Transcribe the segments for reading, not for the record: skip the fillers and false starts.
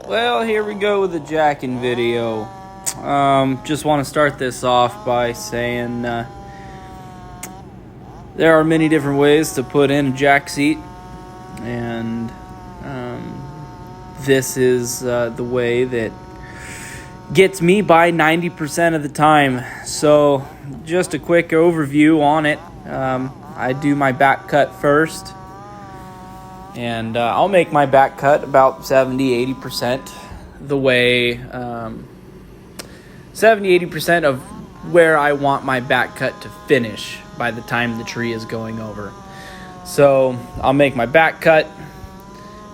Well, here we go with the jacking video. Just want to start this off by saying there are many different ways to put in a jack seat, and this is the way that gets me by 90% of the time. So just a quick overview on it. I do my back cut first, and I'll make my back cut about 70-80% the way 70-80% of where I want my back cut to finish by the time the tree is going over. So I'll make my back cut,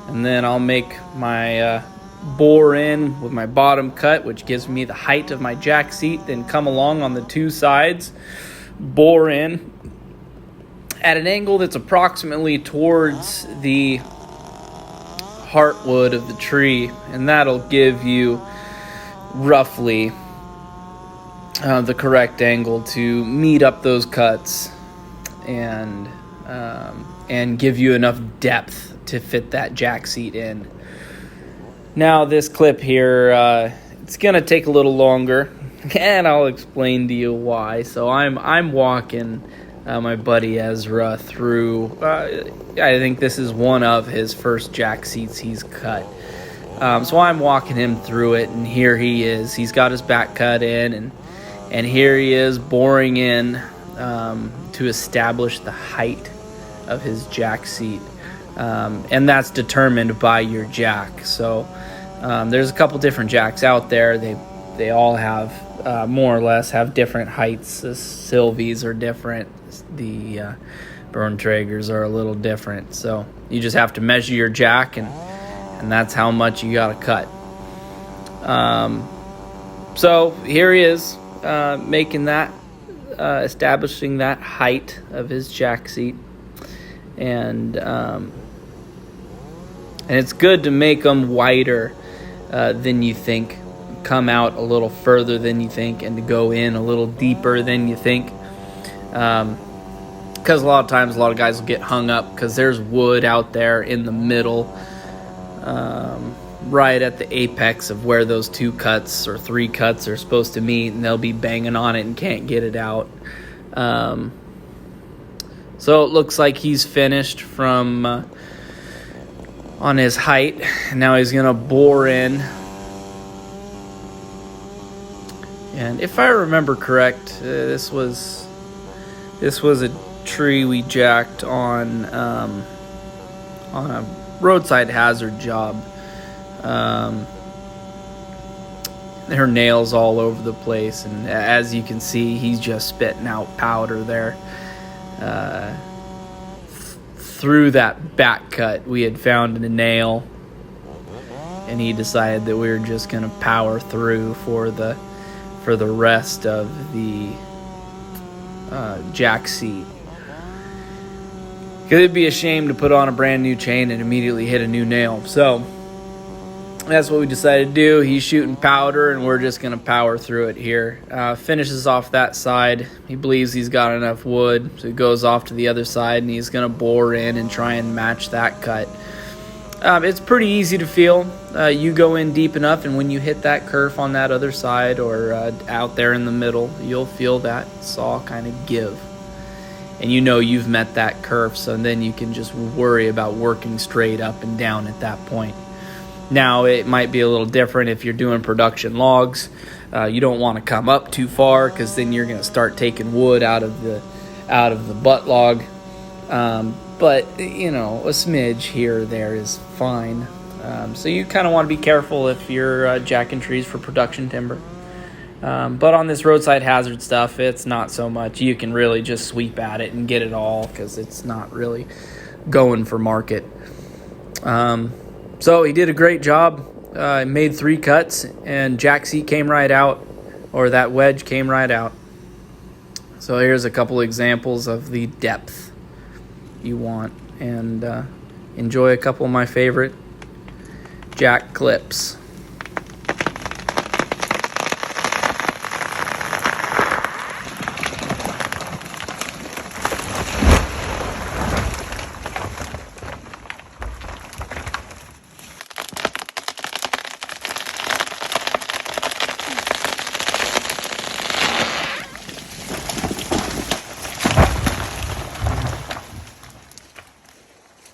and then I'll make my bore in with my bottom cut, which gives me the height of my jack seat, then come along on the two sides, bore in at an angle that's approximately towards the heartwood of the tree, and that'll give you roughly the correct angle to meet up those cuts and give you enough depth to fit that jack seat in. Now this clip here, it's gonna take a little longer, and I'll explain to you why. So I'm walking my buddy Ezra through, I think this is one of his first jack seats he's cut. So I'm walking him through it, and here he is. He's got his back cut in, and here he is boring in to establish the height of his jack seat. And that's determined by your jack. So there's a couple different jacks out there. They all have more or less have different heights. The Sylvies are different. The Bernträgers are a little different. So you just have to measure your jack, and that's how much you got to cut. So here he is making that, establishing that height of his jack seat, and it's good to make them wider than you think, come out a little further than you think, and to go in a little deeper than you think. Because a lot of times, a lot of guys will get hung up because there's wood out there in the middle, right at the apex of where those two cuts or three cuts are supposed to meet, and they'll be banging on it and can't get it out. So it looks like he's finished from on his height. Now he's gonna bore in, and if I remember correct, this was a tree we jacked on a roadside hazard job. There are nails all over the place, and as you can see, he's just spitting out powder there. Through that back cut, we had found a nail, and he decided that we were just going to power through for the rest of the jack seat. Because it'd be a shame to put on a brand new chain and immediately hit a new nail. So that's what we decided to do. He's shooting powder, and we're just going to power through it here. Finishes off that side. He believes he's got enough wood, so he goes off to the other side, and he's going to bore in and try and match that cut. It's pretty easy to feel. You go in deep enough, and when you hit that kerf on that other side or out there in the middle, you'll feel that saw kind of give. And you know you've met that kerf, so then you can just worry about working straight up and down at that point. Now, it might be a little different if you're doing production logs. You don't want to come up too far, because then you're going to start taking wood out of the butt log. But, you know, a smidge here or there is fine. So you kind of want to be careful if you're jacking trees for production timber. But on this roadside hazard stuff, it's not so much. You can really just sweep at it and get it all, because it's not really going for market. So he did a great job. Made 3 cuts, and jack seat came right out, or that wedge came right out. So here's a couple examples of the depth you want, and enjoy a couple of my favorite jack clips.